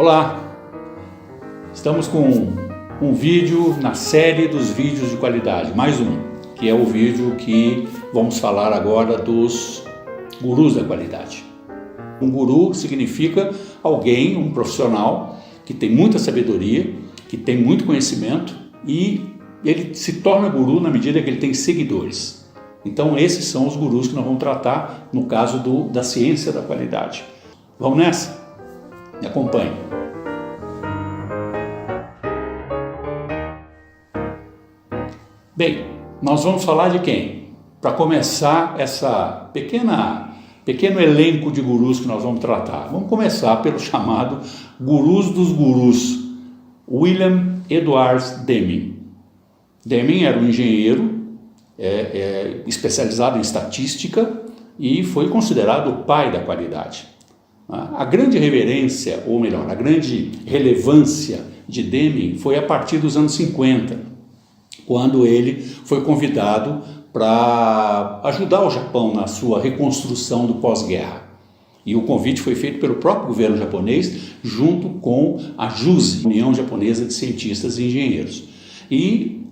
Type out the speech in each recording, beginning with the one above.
Olá, estamos com um vídeo na série dos vídeos de qualidade, mais um, que é o vídeo que vamos falar agora dos gurus da qualidade. Um guru significa alguém, um profissional que tem muita sabedoria, que tem muito conhecimento e ele se torna guru na medida que ele tem seguidores. Então esses são os gurus que nós vamos tratar no caso da ciência da qualidade. Vamos nessa? Me acompanhe. Bem, nós vamos falar de quem? Para começar essa pequeno elenco de gurus que nós vamos tratar. Vamos começar pelo chamado gurus dos gurus, William Edwards Deming. Deming era um engenheiro especializado em estatística e foi considerado o pai da qualidade. A grande reverência, ou melhor, a grande relevância de Deming foi a partir dos anos 50, quando ele foi convidado para ajudar o Japão na sua reconstrução do pós-guerra. E o convite foi feito pelo próprio governo japonês, junto com a JUSE, União Japonesa de Cientistas e Engenheiros. E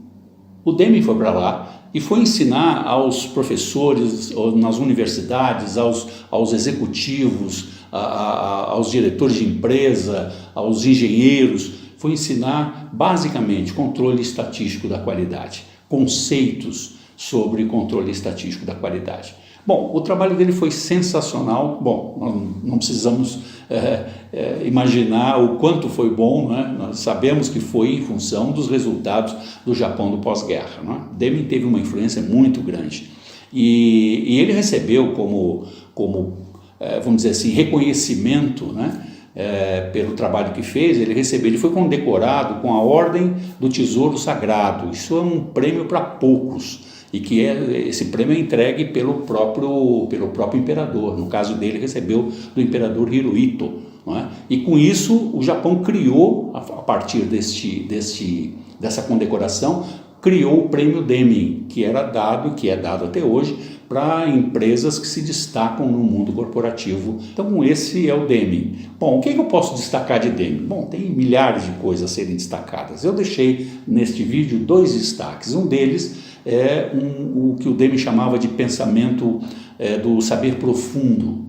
o Deming foi para lá e foi ensinar aos professores nas universidades, aos executivos, aos diretores de empresa, aos engenheiros, foi ensinar basicamente controle estatístico da qualidade, conceitos sobre controle estatístico da qualidade. Bom, o trabalho dele foi sensacional. Bom, não precisamos imaginar o quanto foi bom, né? Nós sabemos que foi em função dos resultados do Japão do pós-guerra, né? Deming teve uma influência muito grande e ele recebeu como vamos dizer assim, reconhecimento, né? Pelo trabalho que fez, ele foi condecorado com a Ordem do Tesouro Sagrado. Isso é um prêmio para poucos. E que esse prêmio é entregue pelo próprio imperador. No caso dele, recebeu do imperador Hirohito. Não é? E com isso, o Japão criou, a partir dessa condecoração, criou o prêmio Deming, que é dado até hoje, para empresas que se destacam no mundo corporativo. Então, esse é o Deming. Bom, o que eu posso destacar de Deming? Bom, tem milhares de coisas a serem destacadas. Eu deixei neste vídeo 2 destaques. Um deles é o que o Deming chamava de pensamento do saber profundo.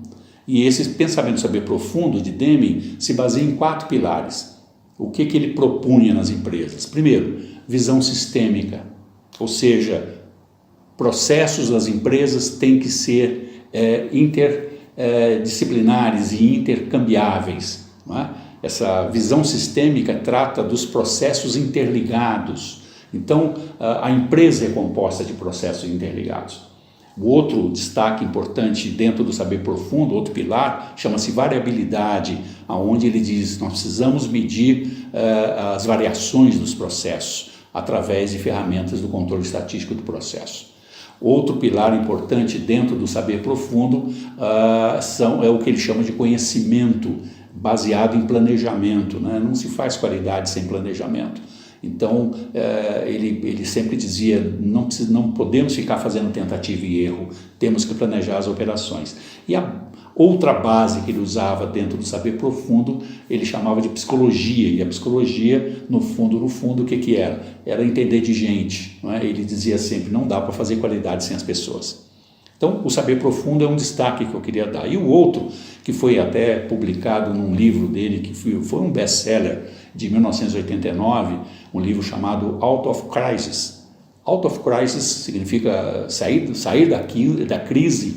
E esse pensamento do saber profundo de Deming se baseia em 4 pilares. O que ele propunha nas empresas? Primeiro, visão sistêmica, ou seja, processos das empresas têm que ser interdisciplinares e intercambiáveis. Não é? Essa visão sistêmica trata dos processos interligados. Então, a empresa é composta de processos interligados. O outro destaque importante dentro do saber profundo, outro pilar, chama-se variabilidade, onde ele diz que nós precisamos medir as variações dos processos através de ferramentas do controle estatístico do processo. Outro pilar importante dentro do saber profundo é o que ele chama de conhecimento baseado em planejamento, né? Não se faz qualidade sem planejamento. Então, ele sempre dizia, não podemos ficar fazendo tentativa e erro, temos que planejar as operações. E a outra base que ele usava dentro do saber profundo, ele chamava de psicologia, e a psicologia, no fundo, o que era? Era entender de gente, não é? Ele dizia sempre, não dá para fazer qualidade sem as pessoas. Então, o saber profundo é um destaque que eu queria dar. E o outro, que foi até publicado num livro dele, que foi um best-seller de 1989, um livro chamado Out of Crisis. Out of Crisis significa sair da crise.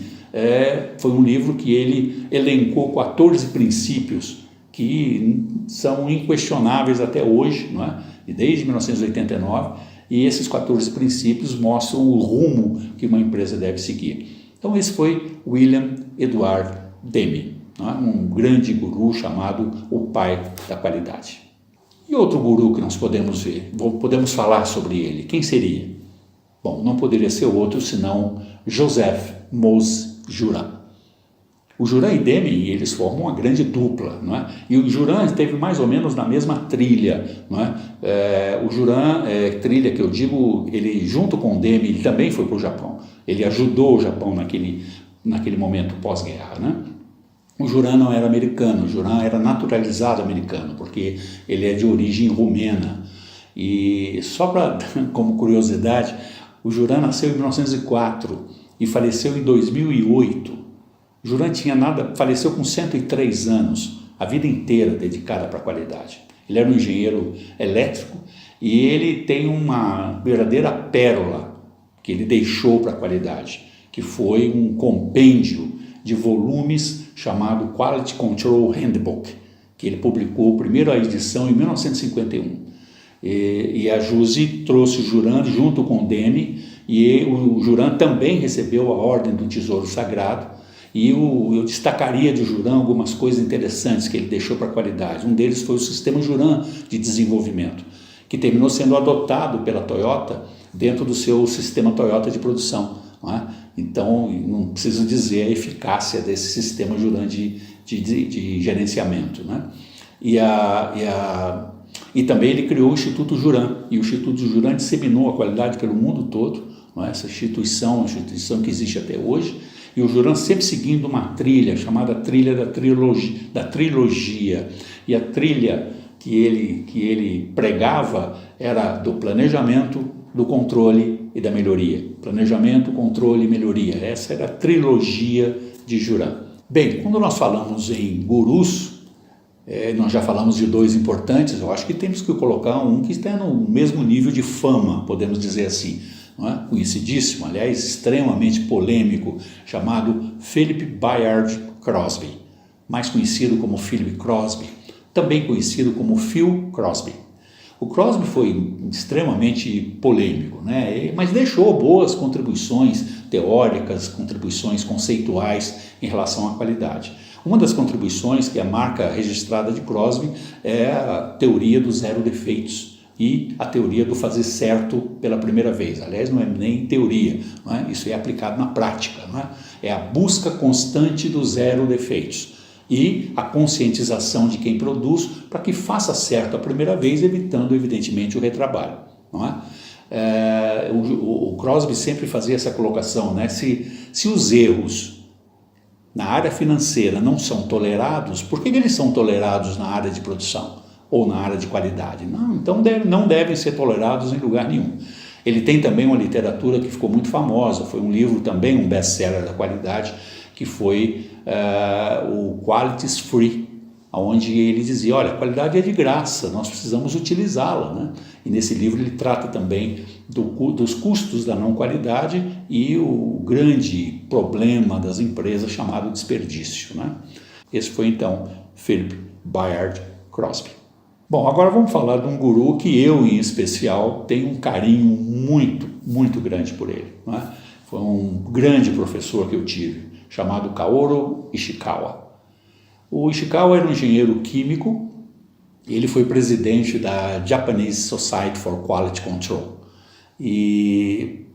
Foi um livro que ele elencou 14 princípios que são inquestionáveis até hoje, não é? E desde 1989, e esses 14 princípios mostram o rumo que uma empresa deve seguir. Então esse foi William Edward Deming, não é? Um grande guru chamado o pai da qualidade. E outro guru que nós podemos falar sobre ele, quem seria? Bom, não poderia ser outro senão Joseph Moses Juran. O Juran e Deming, eles formam uma grande dupla, não é? E o Juran esteve mais ou menos na mesma trilha, não é? O Juran, trilha que eu digo, ele junto com o Deming, ele também foi para o Japão. Ele ajudou o Japão naquele momento pós-guerra, né? O Juran não era americano, o Juran era naturalizado americano, porque ele é de origem rumena. E só como curiosidade, o Juran nasceu em 1904 e faleceu em 2008. O Juran faleceu com 103 anos, a vida inteira dedicada para a qualidade. Ele era um engenheiro elétrico e ele tem uma verdadeira pérola que ele deixou para a qualidade, que foi um compêndio de volumes chamado Quality Control Handbook, que ele publicou a primeira edição em 1951. E a JUSE trouxe o Juran junto com o Dene, e o Juran também recebeu a Ordem do Tesouro Sagrado, e eu destacaria de Juran algumas coisas interessantes que ele deixou para a qualidade. Um deles foi o sistema Juran de desenvolvimento, que terminou sendo adotado pela Toyota dentro do seu sistema Toyota de produção. Não é? Então, não preciso dizer a eficácia desse sistema Juran de gerenciamento. Né? E também ele criou o Instituto Juran, e o Instituto Juran disseminou a qualidade pelo mundo todo. Não é? Essa instituição, uma instituição que existe até hoje, e o Juran sempre seguindo uma trilha, chamada trilha da trilogia. E a trilha que ele pregava era do planejamento, do controle e da melhoria. Planejamento, controle e melhoria. Essa era a trilogia de Juran. Bem, quando nós falamos em gurus, nós já falamos de dois importantes, eu acho que temos que colocar um que está no mesmo nível de fama, podemos dizer assim, não é? Conhecidíssimo, aliás, extremamente polêmico, chamado Philip Bayard Crosby, mais conhecido como Philip Crosby, também conhecido como Phil Crosby. O Crosby foi extremamente polêmico, né? Mas deixou boas contribuições teóricas, contribuições conceituais em relação à qualidade. Uma das contribuições, que é a marca registrada de Crosby, é a teoria dos zero defeitos e a teoria do fazer certo pela primeira vez. Aliás, não é nem teoria, não é? Isso é aplicado na prática. Não é? É a busca constante dos zero defeitos e a conscientização de quem produz para que faça certo a primeira vez, evitando, evidentemente, o retrabalho. Não é? O Crosby sempre fazia essa colocação, né? Se os erros na área financeira não são tolerados, por que eles são tolerados na área de produção ou na área de qualidade? Não, então não devem ser tolerados em lugar nenhum. Ele tem também uma literatura que ficou muito famosa, foi um livro também, um best-seller da qualidade, que foi o Quality's Free, onde ele dizia, olha, a qualidade é de graça, nós precisamos utilizá-la. Né? E nesse livro ele trata também dos custos da não qualidade e o grande problema das empresas chamado desperdício. Né? Esse foi então Philip Bayard Crosby. Bom, agora vamos falar de um guru que eu, em especial, tenho um carinho muito, muito grande por ele. Né? Foi um grande professor que eu tive, chamado Kaoru Ishikawa. O Ishikawa era um engenheiro químico, ele foi presidente da Japanese Society for Quality Control. E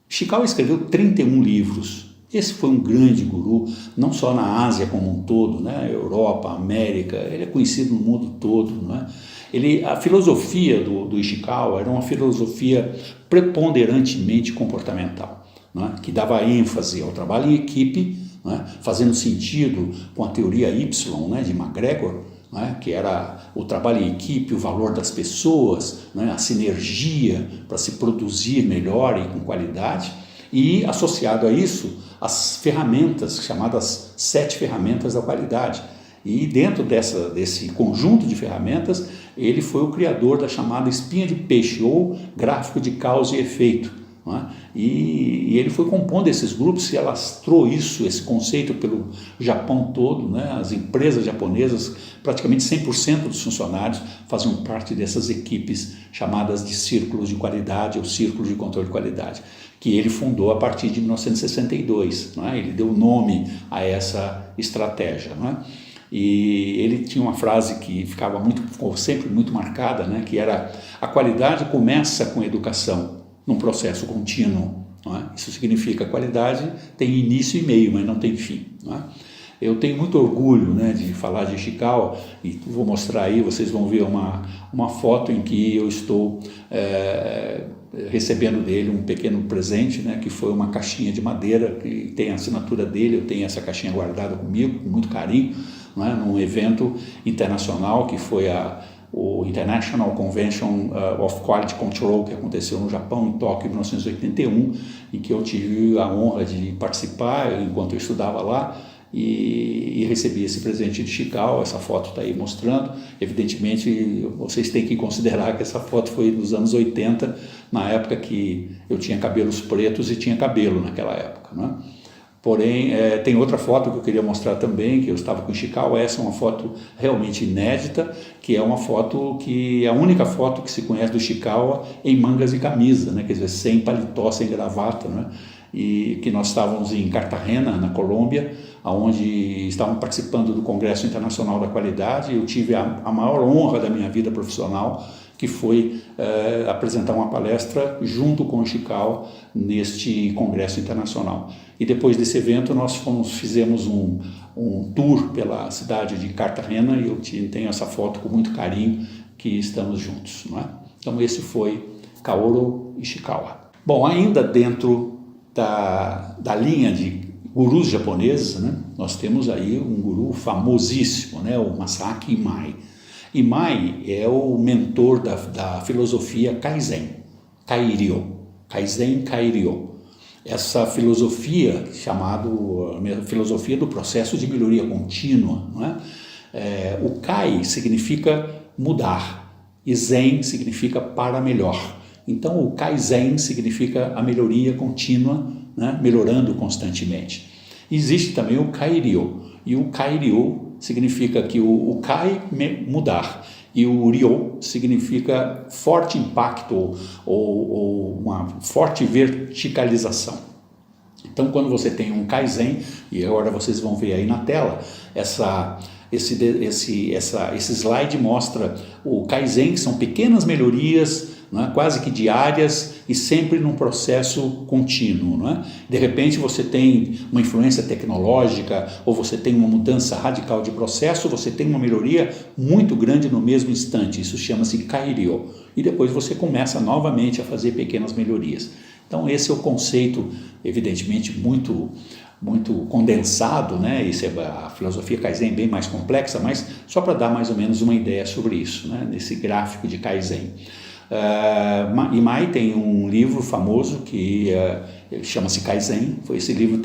Ishikawa escreveu 31 livros. Esse foi um grande guru, não só na Ásia como um todo, né? Europa, América, ele é conhecido no mundo todo. Né? A filosofia do Ishikawa era uma filosofia preponderantemente comportamental, né? Que dava ênfase ao trabalho em equipe, né? Fazendo sentido com a teoria Y, né? De McGregor, né? Que era o trabalho em equipe, o valor das pessoas, né? A sinergia para se produzir melhor e com qualidade. E associado a isso, as ferramentas, chamadas 7 ferramentas da qualidade. E dentro desse conjunto de ferramentas, ele foi o criador da chamada espinha de peixe, ou gráfico de causa e efeito. Não é? E ele foi compondo esses grupos e alastrou esse conceito pelo Japão todo. Né? As empresas japonesas, praticamente 100% dos funcionários faziam parte dessas equipes chamadas de círculos de qualidade ou círculos de controle de qualidade, que ele fundou a partir de 1962. Não é? Ele deu nome a essa estratégia. Não é? E ele tinha uma frase que ficou sempre muito marcada, né? Que era: a qualidade começa com educação, num processo contínuo. Não é? Isso significa que a qualidade tem início e meio, mas não tem fim. Não é? Eu tenho muito orgulho, né, de falar de Ishikawa, e vou mostrar aí, vocês vão ver uma foto em que eu estou recebendo dele um pequeno presente, né, que foi uma caixinha de madeira que tem a assinatura dele. Eu tenho essa caixinha guardada comigo, com muito carinho, né, num evento internacional que foi o International Convention of Quality Control, que aconteceu no Japão, em Tóquio, em 1981, em que eu tive a honra de participar enquanto eu estudava lá, e recebi esse presente de Ishikawa. Essa foto está aí mostrando. Evidentemente, vocês têm que considerar que essa foto foi dos anos 80, na época que eu tinha cabelos pretos e tinha cabelo naquela época, né? Porém, tem outra foto que eu queria mostrar também, que eu estava com Ishikawa. Essa é uma foto realmente inédita, que é uma foto que é a única foto que se conhece do Ishikawa em mangas e camisa, né? Quer dizer, sem paletó, sem gravata, né? E que nós estávamos em Cartagena, na Colômbia, onde estavam participando do Congresso Internacional da Qualidade. Eu tive a maior honra da minha vida profissional, que foi apresentar uma palestra junto com o Ishikawa neste Congresso Internacional. E depois desse evento nós fizemos um tour pela cidade de Cartagena, e eu tenho essa foto com muito carinho, que estamos juntos, não é? Então esse foi Kaoru Ishikawa. Bom, ainda dentro da linha de gurus japoneses, né, nós temos aí um guru famosíssimo, né, o Masaaki Imai. Imai é o mentor da filosofia Kaizen, Kaizen Kairyo. Essa filosofia, chamada filosofia do processo de melhoria contínua, não é? O Kai significa mudar e Zen significa para melhor. Então o Kaizen significa a melhoria contínua, né? Melhorando constantemente. Existe também o Kairyo, e o Kairyo significa que o Kai, mudar, e o Ryo significa forte impacto ou uma forte verticalização. Então, quando você tem um Kaizen, e agora vocês vão ver aí na tela, esse slide mostra o Kaizen, que são pequenas melhorias, não é? Quase que diárias e sempre num processo contínuo, não é? De repente você tem uma influência tecnológica, ou você tem uma mudança radical de processo, você tem uma melhoria muito grande no mesmo instante. Isso chama-se Kairyo. E depois você começa novamente a fazer pequenas melhorias. Então esse é o conceito, evidentemente muito condensado, né? A filosofia Kaizen é bem mais complexa, mas só para dar mais ou menos uma ideia sobre isso, né? Nesse gráfico de Kaizen. Imai tem um livro famoso que chama-se Kaizen. Esse livro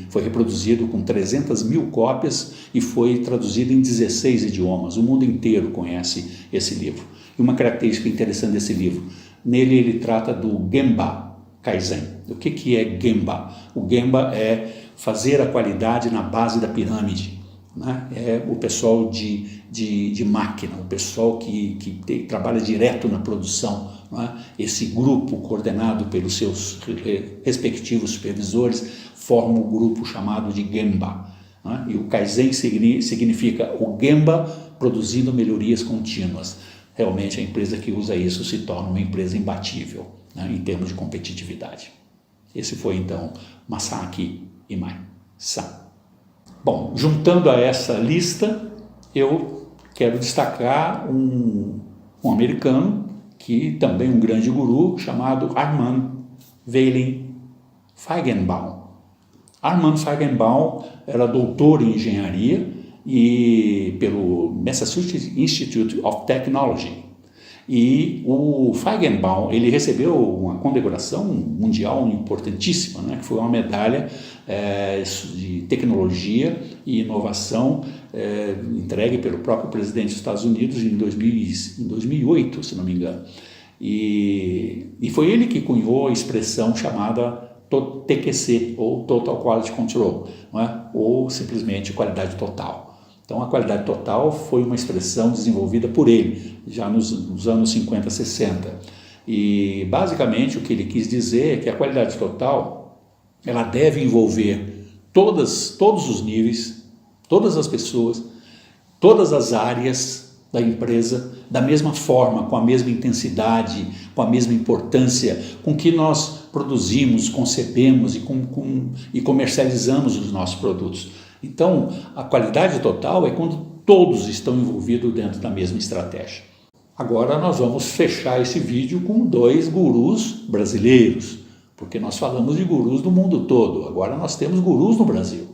foi reproduzido com 300 mil cópias e foi traduzido em 16 idiomas. O mundo inteiro conhece esse livro. E uma característica interessante desse livro, nele ele trata do Gemba Kaizen. O que é Gemba? O Gemba é fazer a qualidade na base da pirâmide, né? É o pessoal de máquina, o pessoal que trabalha direto na produção, né? Esse grupo coordenado pelos seus respectivos supervisores forma um grupo chamado de Gemba, né? E o Kaizen significa o Gemba produzindo melhorias contínuas. Realmente a empresa que usa isso se torna uma empresa imbatível, né, em termos de competitividade. Esse foi então Masaaki Imai-san. Bom, juntando a essa lista, eu quero destacar um americano, que também é um grande guru, chamado Armand Weilen Feigenbaum. Armand Feigenbaum era doutor em engenharia e pelo Massachusetts Institute of Technology. E o Feigenbaum, ele recebeu uma condecoração mundial importantíssima, né, que foi uma medalha de tecnologia e inovação entregue pelo próprio presidente dos Estados Unidos em 2008, se não me engano. E foi ele que cunhou a expressão chamada TQC, ou Total Quality Control, não é? Ou simplesmente qualidade total. Então, a qualidade total foi uma expressão desenvolvida por ele, já nos anos 50, 60. E, basicamente, o que ele quis dizer é que a qualidade total ela deve envolver todos os níveis, todas as pessoas, todas as áreas da empresa, da mesma forma, com a mesma intensidade, com a mesma importância, com que nós produzimos, concebemos e comercializamos os nossos produtos. Então, a qualidade total é quando todos estão envolvidos dentro da mesma estratégia. Agora nós vamos fechar esse vídeo com 2 gurus brasileiros, porque nós falamos de gurus do mundo todo, agora nós temos gurus no Brasil,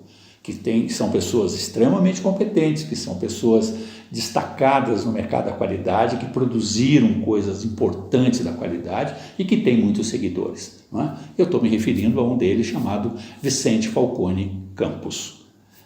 que são pessoas extremamente competentes, que são pessoas destacadas no mercado da qualidade, que produziram coisas importantes da qualidade e que têm muitos seguidores. Não é? Eu estou me referindo a um deles chamado Vicente Falcone Campos.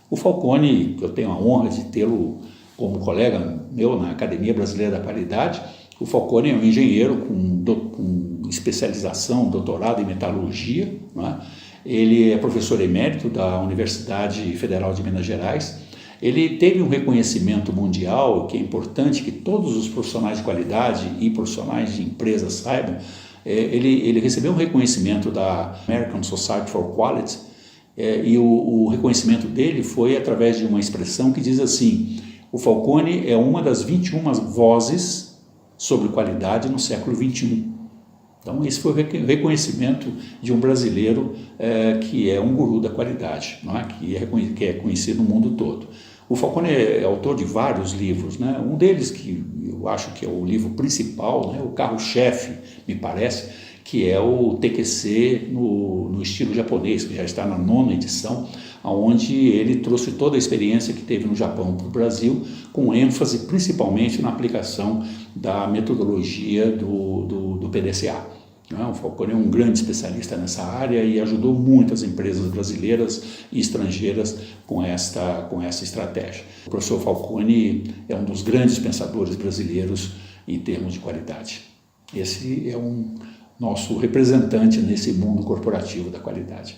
O Falcone, que eu tenho a honra de tê-lo como colega meu na Academia Brasileira da Qualidade, o Falcone é um engenheiro com especialização, doutorado em metalurgia, não é? Ele é professor emérito da Universidade Federal de Minas Gerais. Ele teve um reconhecimento mundial, que é importante que todos os profissionais de qualidade e profissionais de empresas saibam. Ele recebeu um reconhecimento da American Society for Quality, e o reconhecimento dele foi através de uma expressão que diz assim: o Falcone é uma das 21 vozes sobre qualidade no século XXI. Então, esse foi o reconhecimento de um brasileiro que é um guru da qualidade, não é? Que é conhecido no mundo todo. O Falcone é autor de vários livros, né? Um deles, que eu acho que é o livro principal, né? O carro-chefe, me parece, que é o TQC no estilo japonês, que já está na 9ª edição, onde ele trouxe toda a experiência que teve no Japão para o Brasil, com ênfase principalmente na aplicação da metodologia do PDCA. O Falcone é um grande especialista nessa área e ajudou muitas empresas brasileiras e estrangeiras com esta estratégia. O professor Falcone é um dos grandes pensadores brasileiros em termos de qualidade. Esse é um nosso representante nesse mundo corporativo da qualidade.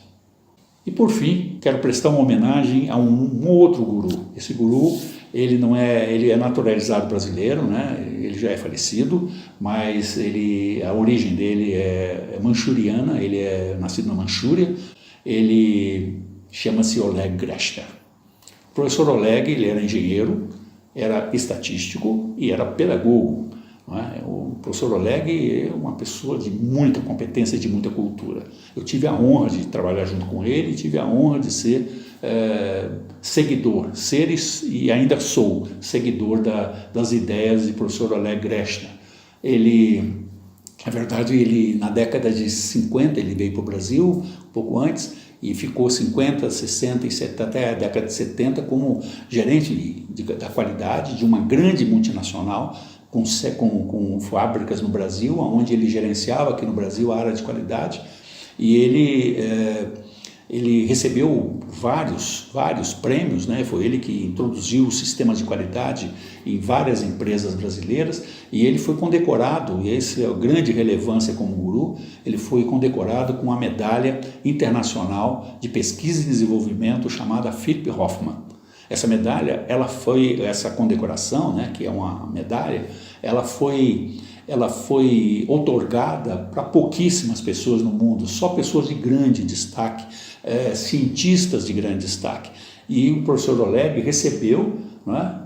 E por fim, quero prestar uma homenagem a um outro guru. Esse guru, ele é naturalizado brasileiro, né? Ele já é falecido, mas a origem dele é manchuriana, ele é nascido na Manchúria. Ele chama-se Oleg Greshner. O professor Oleg, ele era engenheiro, era estatístico e era pedagogo. Não é? O professor Oleg é uma pessoa de muita competência e de muita cultura. Eu tive a honra de trabalhar junto com ele, tive a honra de ser seguidor, e ainda sou seguidor das ideias do professor Oleg Greshner. Na verdade, na década de 50, ele veio para o Brasil, um pouco antes, e ficou 50, 60 e 70, até a década de 70 como gerente da qualidade de uma grande multinacional, com fábricas no Brasil, onde ele gerenciava aqui no Brasil a área de qualidade, e ele recebeu vários prêmios, né? Foi ele que introduziu o sistema de qualidade em várias empresas brasileiras, e ele foi condecorado, e essa é a grande relevância como guru, ele foi condecorado com a medalha internacional de pesquisa e desenvolvimento chamada Philip Hoffman. Essa medalha, essa condecoração, né, que é uma medalha, ela foi outorgada para pouquíssimas pessoas no mundo, só pessoas de grande destaque, cientistas de grande destaque. E o professor Oleg recebeu, né,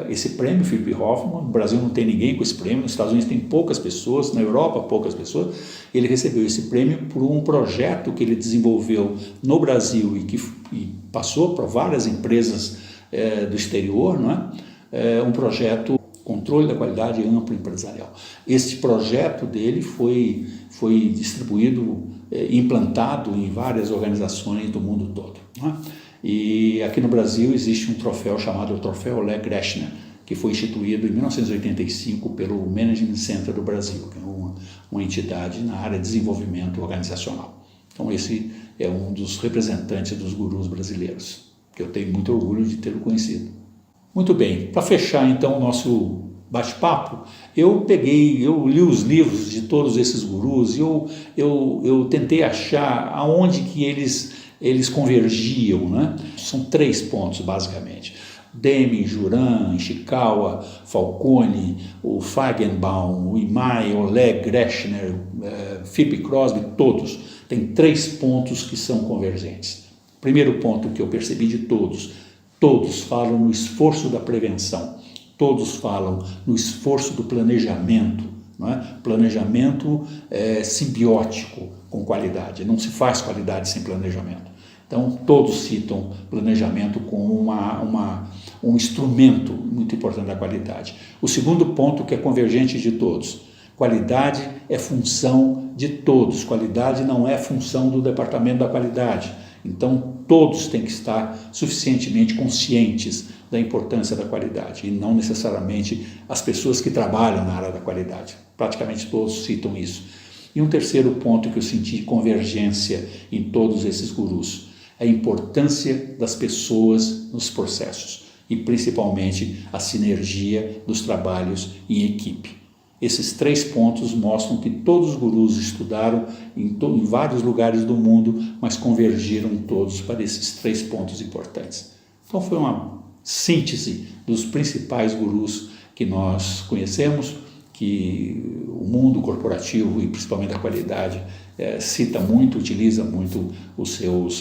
esse prêmio Philip Hoffman. No Brasil não tem ninguém com esse prêmio, nos Estados Unidos tem poucas pessoas, na Europa poucas pessoas. Ele recebeu esse prêmio por um projeto que ele desenvolveu no Brasil e passou para várias empresas do exterior, não é? Um projeto Controle da Qualidade Amplo Empresarial. Este projeto dele foi distribuído, implantado em várias organizações do mundo todo, não é? E aqui no Brasil existe um troféu chamado Troféu Oleg Greshner, que foi instituído em 1985 pelo Management Center do Brasil, que é uma entidade na área de desenvolvimento organizacional. Então esse é um dos representantes dos gurus brasileiros, que eu tenho muito orgulho de tê-lo conhecido. Muito bem, para fechar então o nosso bate-papo, eu li os livros de todos esses gurus e eu tentei achar aonde que eles convergiam, né? São 3 pontos basicamente: Deming, Juran, Ishikawa, Falcone, o Feigenbaum, o Imai, Oleg Greshner, Philip Crosby, todos têm 3 pontos que são convergentes. Primeiro ponto que eu percebi de todos falam no esforço da prevenção, todos falam no esforço do planejamento, não é? Planejamento simbiótico com qualidade, não se faz qualidade sem planejamento. Então, todos citam planejamento como um instrumento muito importante da qualidade. O segundo ponto, que é convergente de todos: qualidade é função de todos, qualidade não é função do departamento da qualidade. Então, todos têm que estar suficientemente conscientes da importância da qualidade, e não necessariamente as pessoas que trabalham na área da qualidade. Praticamente todos citam isso. E um terceiro ponto que eu senti convergência em todos esses gurus: a importância das pessoas nos processos e principalmente a sinergia dos trabalhos em equipe. Esses 3 pontos mostram que todos os gurus estudaram em vários lugares do mundo, mas convergiram todos para esses 3 pontos importantes. Então foi uma síntese dos principais gurus que nós conhecemos, que o mundo corporativo e principalmente a qualidade cita muito, utiliza muito os seus